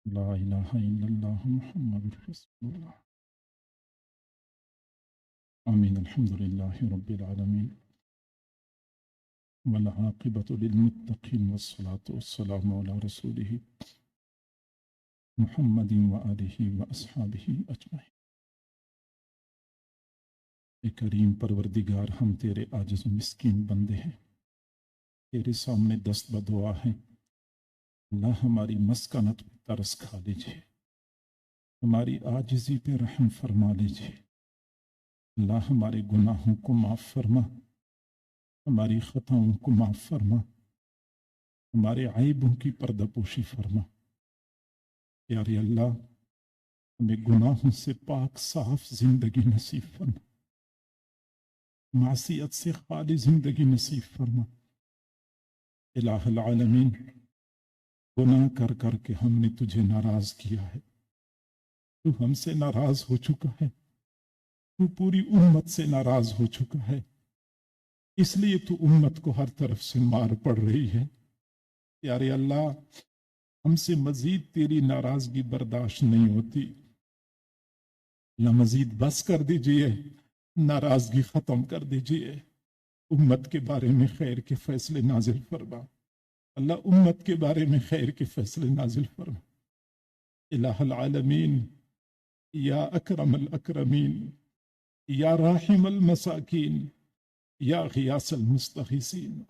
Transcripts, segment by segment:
لا الہ الا اللہ محمد رسول اللہ. آمین. الحمد للہ رب العالمین والعاقبۃ للمتقین والصلاة والسلام علی رسولہ محمد وآلہ واصحابہ اجمعین. اے کریم پروردگار، ہم تیرے عاجز و مسکین بندے ہیں، تیرے سامنے دست بدعا ہیں. اللہ ہماری مسکنت پہ ترس کھا لیجیے، ہماری عاجزی پہ رحم فرما لیجیے. اللہ ہمارے گناہوں کو معاف فرما، ہماری خطاؤں کو معاف فرما، ہمارے عیبوں کی پردہ پوشی فرما. پیارے اللہ، ہمیں گناہوں سے پاک صاف زندگی نصیب فرما، معصیت سے خالی زندگی نصیب فرما. الہ العالمین، گناہ کر کر کے ہم نے تجھے ناراض کیا ہے، تو ہم سے ناراض ہو چکا ہے، تو پوری امت سے ناراض ہو چکا ہے، اس لیے تو امت کو ہر طرف سے مار پڑ رہی ہے. پیارے اللہ، ہم سے مزید تیری ناراضگی برداشت نہیں ہوتی. اللہ مزید بس کر دیجئے، ناراضگی ختم کر دیجئے. امت کے بارے میں خیر کے فیصلے نازل فرما. اللہ امت کے بارے میں خیر کے فیصلے نازل فرما. الہ العالمین، یا اکرم الاکرمین، یا راحم المساکین، یا غیاث المستغیثین،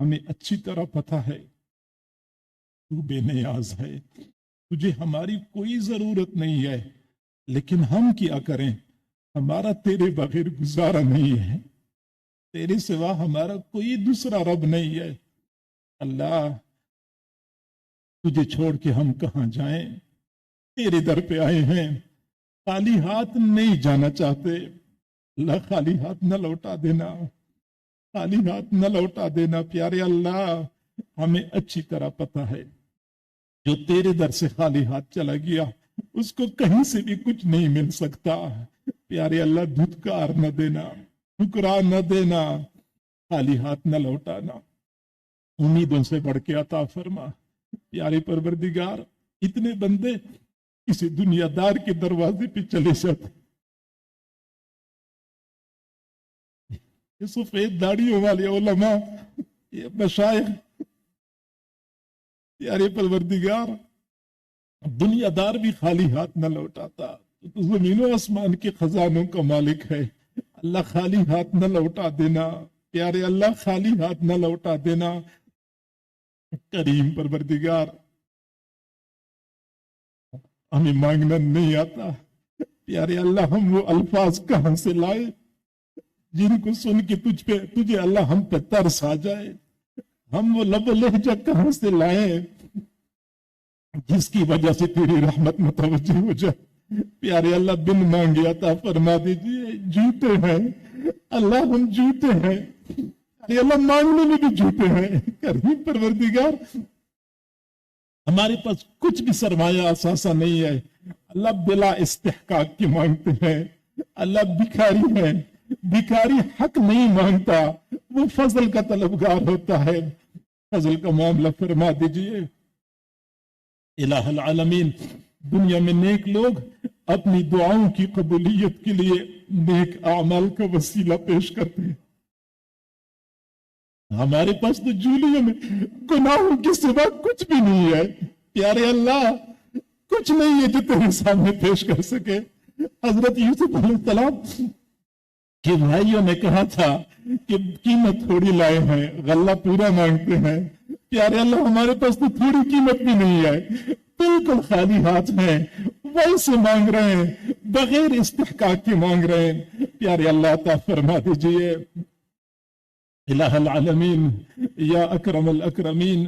ہمیں اچھی طرح پتہ ہے تو بے نیاز ہے، تجھے ہماری کوئی ضرورت نہیں ہے، لیکن ہم کیا کریں؟ ہمارا تیرے بغیر گزارا نہیں ہے، تیرے سوا ہمارا کوئی دوسرا رب نہیں ہے. اللہ، تجھے چھوڑ کے ہم کہاں جائیں؟ تیرے در پہ آئے ہیں، خالی ہاتھ نہیں جانا چاہتے. اللہ، خالی ہاتھ نہ لوٹا دینا، خالی ہاتھ نہ لوٹا دینا. پیارے اللہ، ہمیں اچھی طرح پتہ ہے جو تیرے در سے خالی ہاتھ چلا گیا اس کو کہیں سے بھی کچھ نہیں مل سکتا. پیارے اللہ، دھتکار نہ دینا، ٹھکرا نہ دینا، خالی ہاتھ نہ لوٹانا. امیدوں سے بڑھ کے عطا فرما. پیارے پروردگار، اتنے بندے کسی دنیا دار کے دروازے پہ چلے جاتے، یہ سفید داڑیوں والے علماء، یہ مشائخ، پیارے پروردگار، دنیا دار بھی خالی ہاتھ نہ لوٹاتا. تو زمین و آسمان کے خزانوں کا مالک ہے. اللہ، خالی ہاتھ نہ لوٹا دینا. پیارے اللہ، خالی ہاتھ نہ لوٹا دینا. کریم پروردگار، ہمیں مانگنا نہیں آتا. پیارے اللہ، ہم وہ الفاظ کہاں سے لائے جن کو سن کے تجھے اللہ ہم پہ ترس آ جائے؟ ہم وہ لب و لہجہ کہاں سے لائے جس کی وجہ سے تیری رحمت متوجہ ہو جائے؟ پیارے اللہ، بن مانگے عطا فرما دیجئے. جوتے ہیں اللہ، ہم جوتے ہیں. پیارے اللہ، مانگنے میں بھی جوتے ہیں. کریم پروردگار، ہمارے پاس کچھ بھی سرمایہ اثاثہ نہیں ہے. اللہ، بلا استحقاق کی مانگتے ہیں. اللہ، بھکاری ہے، بھکاری حق نہیں مانگتا، وہ فضل کا طلبگار ہوتا ہے. فضل کا معاملہ فرما دیجئے. الہ العالمین، دنیا میں نیک لوگ اپنی دعاؤں کی قبولیت کے لیے نیک اعمال کا وسیلہ پیش کرتے ہیں. ہمارے پاس تو جولیوں میں گناہوں کے سوا کچھ بھی نہیں ہے. پیارے اللہ، کچھ نہیں ہے جو تیرے سامنے پیش کر سکے. حضرت یوسف علیہ السلام کہ بھائیوں نے کہا تھا کہ قیمت تھوڑی لائے ہیں، غلہ پورا مانگتے ہیں. پیارے اللہ، ہمارے پاس تو تھوڑی قیمت بھی نہیں ہے، بالکل خالی ہاتھ ہیں، ویسے مانگ رہے ہیں، بغیر استحقاق کے مانگ رہے ہیں. پیارے اللہ، عطا فرما دیجئے. الہ العالمین، یا اکرم الاکرمین،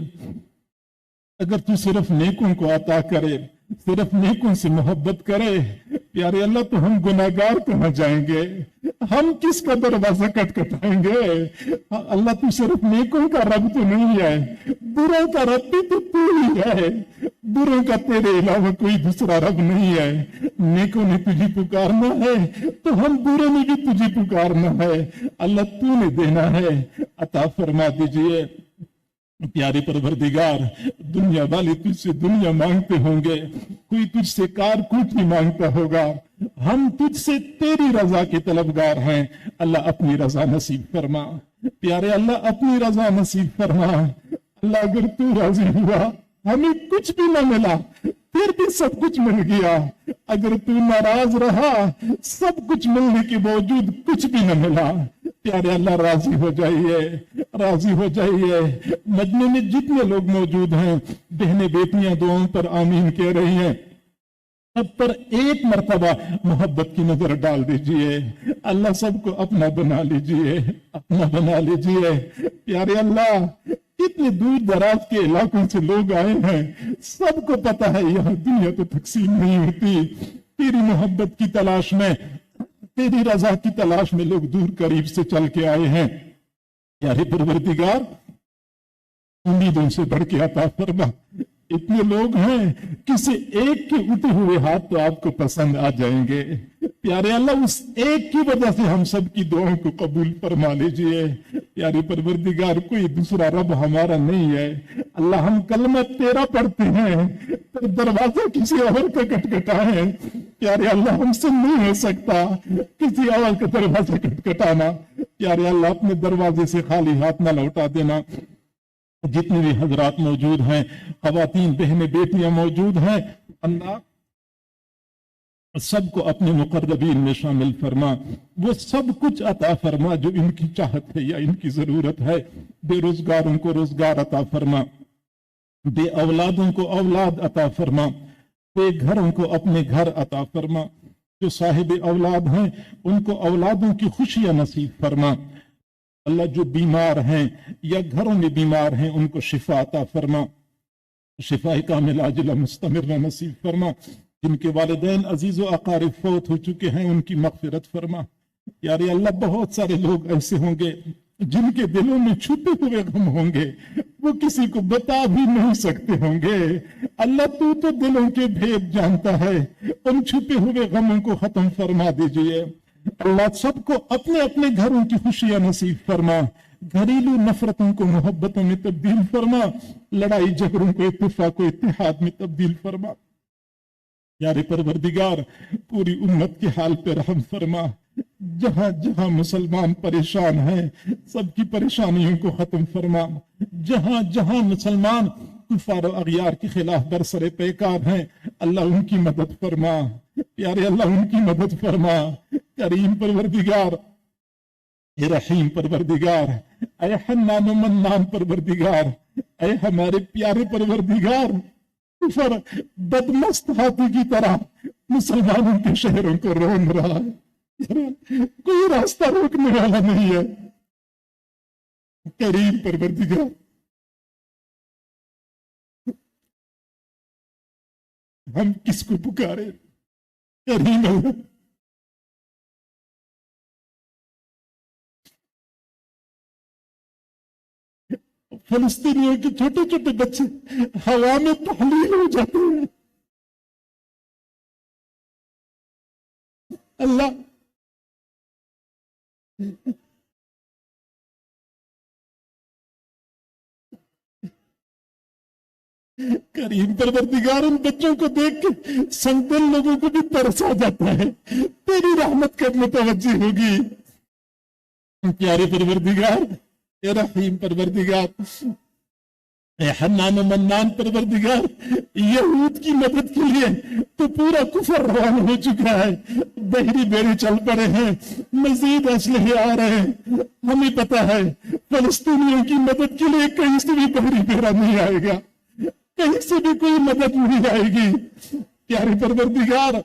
اگر تو صرف نیکوں کو عطا کرے، صرف نیکوں سے محبت کرے، پیارے اللہ، تو ہم گناہگار کہاں جائیں گے؟ ہم کس کا دروازہ کٹکھٹائیں گے؟ اللہ، تو صرف نیکوں کا رب تو نہیں ہے، بروں کا رب بھی تو ہی ہے. بروں کا تیرے علاوہ کوئی دوسرا رب نہیں ہے. نیکوں نے تجھے پکارنا ہے تو ہم بروں نے بھی تجھے پکارنا ہے. اللہ، تو نے دینا ہے، عطا فرما دیجئے. प्यारे परवरदिगार, दुनिया वाले तुझसे दुनिया मांगते होंगे, कोई तुझसे कार कुछ नहीं मांगता होगा, हम तुझसे तेरी रजा के तलबगार हैं। अल्लाह अपनी रजा नसीब फरमा, प्यारे अल्लाह अपनी रजा नसीब फरमा। अल्लाह अगर तू राजी हुआ, हमें कुछ भी न मिला फिर भी सब कुछ मिल गया, अगर तू नाराज रहा सब कुछ मिलने के बावजूद कुछ भी न मिला, प्यारे अल्लाह राजी हो जाइए, राजी हो जाइए। मजमे में जितने लोग मौजूद हैं, बहनें बेटियां दुआओं पर आमीन कह रही हैं, सब पर एक मर्तबा मोहब्बत की नजर डाल दीजिए। अल्लाह सबको अपना बना लीजिए, अपना बना लीजिए। प्यारे अल्लाह, इतने दूर दराज के इलाकों से लोग आए हैं, सबको पता है यहाँ दुनिया तो तकसीम नहीं होती। तेरी मोहब्बत की तलाश में, तेरी रजा की तलाश में लोग दूर करीब से चल के आए हैं। प्यारे परवरदिगार, उम्मीदों से बढ़ के अता फरमा। इतने लोग हैं, किसी एक के उठे हुए हाथ तो आपको पसंद आ जाएंगे। प्यारे अल्लाह, उस एक की वजह से हम सब की दुआओं को कबूल फरमा लीजिए। प्यारे परवरदिगार, कोई दूसरा रब हमारा नहीं है। अल्लाह, हम कलमा तेरा पढ़ते हैं तो दरवाजा किसी और का खटखटाए। प्यारे अल्लाह, हमसे नहीं हो सकता किसी और का दरवाजा खटखटाना। प्यारे अल्लाह, अपने दरवाजे से खाली हाथ ना लौटा देना। जितने भी हजरात मौजूद हैं, खवातीन बहनें बेटियां मौजूद हैं, अल्लाह सबको अपने मुकर्रबीन में शामिल फरमा। वो सब कुछ अता फरमा जो इनकी चाहत है या इनकी जरूरत है। बेरोजगारों को रोजगार अता फरमा, बे औलादों को औलाद अता फरमा, बेघरों को अपने घर अता फरमा। जो साहिब औलाद हैं उनको औलादों की खुशियां नसीब फरमा। अल्लाह, जो बीमार हैं या घरों में बीमार हैं उनको शिफा अता फरमा, शिफा कामिल आजिला मुस्तमिर नसीब फरमा। जिनके वालिदैन अजीज व अकारिब फौत हो चुके हैं उनकी मगफिरत फरमा। यारे अल्लाह, बहुत सारे लोग ऐसे होंगे जिनके दिलों में छुपे हुए गम होंगे, वो किसी को बता भी नहीं सकते होंगे। अल्लाह, तू तो दिलों के भेद जानता है, उन छुपे हुए गमों को खत्म फरमा दीजिए। अल्लाह, सबको अपने अपने घरों की खुशियां नसीब फरमा। घरेलू नफरतों को मोहब्बतों में तब्दील फरमा, लड़ाई झगड़ों को इत्तेफाक व इत्तेहाद में तब्दील फरमा। यारे परवरदिगार, पूरी उम्मत के हाल पे रहम फरमा। जहां जहां मुसलमान परेशान हैं, सबकी परेशानियों को खत्म फरमा। जहां जहां मुसलमान कुफार और अगयार के खिलाफ बरसरे पैकार हैं, अल्लाह उनकी मदद फरमा। प्यारे अल्लाह, उनकी मदद फरमा। करीम परवरदिगार, ए रहीम परवरदिगार, ऐ हन्नान व मन्नान परवरदिगार, ऐ हमारे प्यारे परवरदिगार, कुफर बदमस्त हाथी की तरह मुसलमानों के शहरों को रोन रहा है, कोई रास्ता रोकने वाला नहीं है। करीम परवरदिगार, हम किसको पुकारे? करीम अल्लाह, फलस्तीनियों के छोटे छोटे बच्चे हवा में तहलील हो जाते हैं। अल्लाह, करीम परवरदिगार, उन बच्चों को देख के संगदिल लोगों को भी तरस आ जाता है। तेरी रहमत कब मुतवज्जी होगी? प्यारे परवरदिगार, ए रहीम परवरदिगार, ए हन्नान मन्नान परवरदिगार, यहूद की मदद के लिए तो पूरा कुफर रवाना हो चुका है। बहरी बेड़े चल पड़े हैं, मजीद असलहे आ रहे हैं। हमें पता है फलस्तीनियों की मदद के लिए कहीं से भी बहरी बेड़ा नहीं आएगा, कहीं से भी कोई मदद नहीं आएगी। प्यारे परवरदिगार,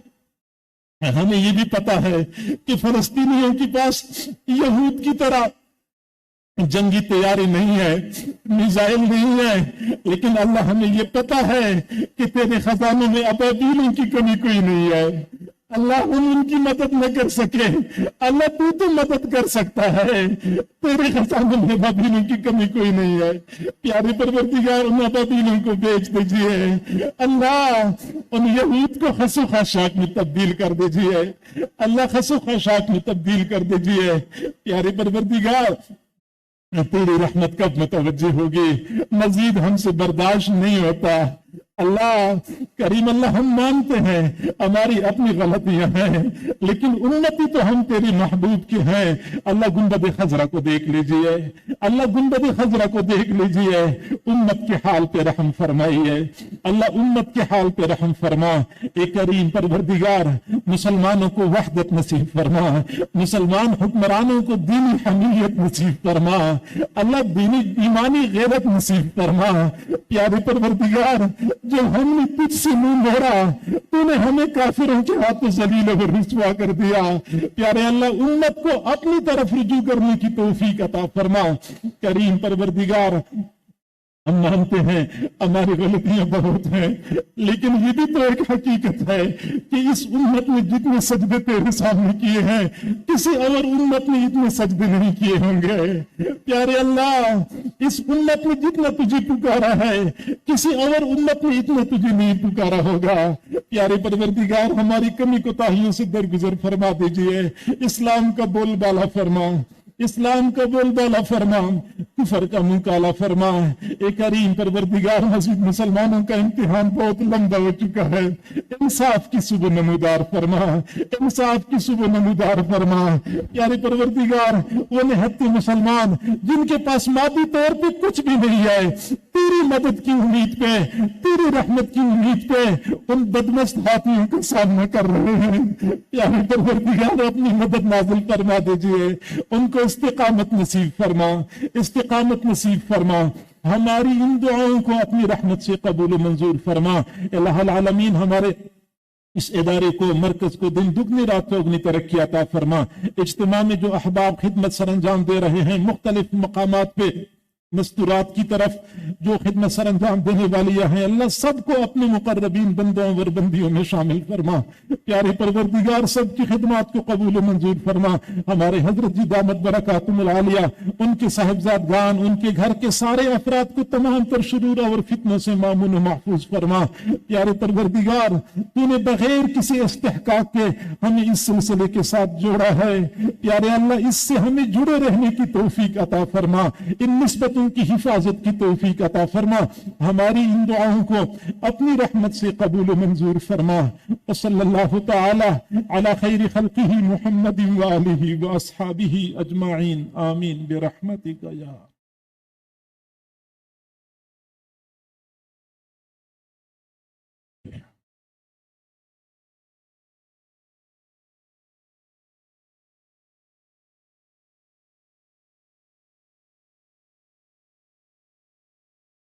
हमें ये भी पता है कि फलस्तीनियों के पास यहूद की तरह जंगी तैयारी नहीं है, मिसाइल नहीं है, लेकिन अल्लाह, हमें ये पता है कि तेरे खजानों में अबाबीलों की कमी कोई नहीं है। अल्लाह, हम उनकी मदद न कर सके, अल्लाह तू तो मदद कर सकता है। तेरे खजानों में अबाबीलों की कमी कोई नहीं है। प्यारे परवरदिगार, उन अबाबीलों को बेच दीजिए। अल्लाह, उन यहूद को खसो खशाक में तब्दील कर दीजिए। अल्लाह, खसो खशाक में तब्दील कर दीजिए। प्यारे परवरदिगार, तेरी रहमत कब मुतवज्जह होगी, मजीद हमसे बर्दाश्त नहीं होता। अल्लाह करीम, अल्लाह हम मानते हैं हमारी अपनी गलतियां हैं, लेकिन उम्मती तो हम तेरी महबूब के हैं। अल्लाह गुंबद खजरा को देख लीजिए, अल्लाह गुंबद खजरा को देख लीजिए, उम्मत के हाल पे रहम फरमाइए। अल्लाह उम्मत के हाल पे रहम फरमा। ए करीम परवरदिगार, मुसलमानों को वहदत नसीब फरमा, मुसलमान हुक्मरानों को दीनी हमीयत नसीब फरमा। अल्लाह दीनी ईमानी गैरत नसीब फरमा। प्यारे परवरदिगार, जो हमने तुझसे मुंह मोड़ा, तूने हमें काफिरों के हाथों जलील और रुसवा कर दिया। प्यारे अल्लाह, उम्मत को अपनी तरफ रुजू करने की तौफीक अता फरमा। करीम परवरदिगार, हम मानते हैं हमारी गलतियां बहुत हैं, लेकिन ये भी तो एक हकीकत है कि इस उम्मत ने जितने सजदे तेरे सामने किए हैं, किसी और उम्मत ने इतने सजदे नहीं किए होंगे। प्यारे अल्लाह, इस उम्मत ने जितना तुझे पुकारा है, किसी और उम्मत ने इतना तुझे नहीं पुकारा होगा। प्यारे परवरदिगार, हमारी कमी कोताहियों से दरगुजर फरमा दीजिए। इस्लाम का बोलबाला फरमा, इस्लाम का बोलबाला फरमा, कुफर का मुंह काला फरमा। एक करीम परवरदिगार, मस्जिद मुसलमानों का इम्तिहान बहुत लंबा हो चुका है। इंसाफ की सुबह नमूदार फरमा, इंसाफ की सुबह नमूदार फरमा। प्यारे परवरदिगार, वो निहत्ते मुसलमान जिनके पास मादी तौर पे कुछ भी नहीं है, तेरी मदद की उम्मीद पे, तेरी रहमत की उम्मीद पे उन बदमस्त हाथियों का सामना कर रहे हैं। प्यारे परवरदिगार, अपनी मदद नाजिल फरमा दीजिए, उनको इस्तिकामत नसीब फरमा, इस्तिकामत नसीब फरमा। हमारी इन दुआओं को अपनी रहमत से कबूल मंजूर फरमा। इलाहुल आलमीन, हमारे इस इदारे को, मरकज को दिन दुगनी रात चौगनी तरक्की अता फरमा। इज्तिमा में जो अहबाब खिदमत सर अंजाम दे रहे हैं, मुख्तलिफ मकामात पे मस्तूरात की तरफ जो खिदमत सर अंजाम देने वाली हैं, अल्लाह सबको अपने मुकर्रबीन बंदों व बंदियों में शामिल फरमा। प्यारे परवरदिगार, सबकी खिदमत को कबूल मंजूर फरमा। हमारे हजरत जी दामत बरकातुहुल आलिया, उनके साहिबजादगान, उनके घर के सारे अफराद को तमाम तर शुरूर और फितनों से मामून व महफूज फरमा। प्यारे परवरदिगार, तूने बगैर किसी इस्तेहकाक के हमें इस सिलसिले के साथ जोड़ा है। प्यारे अल्लाह, इससे हमें जुड़े रहने की तौफीक अता फरमा, इन निस्बत की हिफाजत की तौफीक अता फरमा। हमारी इन दुआओं को अपनी रहमत से कबूल मंजूर फरमा। सल्लल्लाहु तआला अला खैरि खल्किही मुहम्मदिन व आलिही व अस्हाबिही अजमाइन, आमीन बिरहमतिका या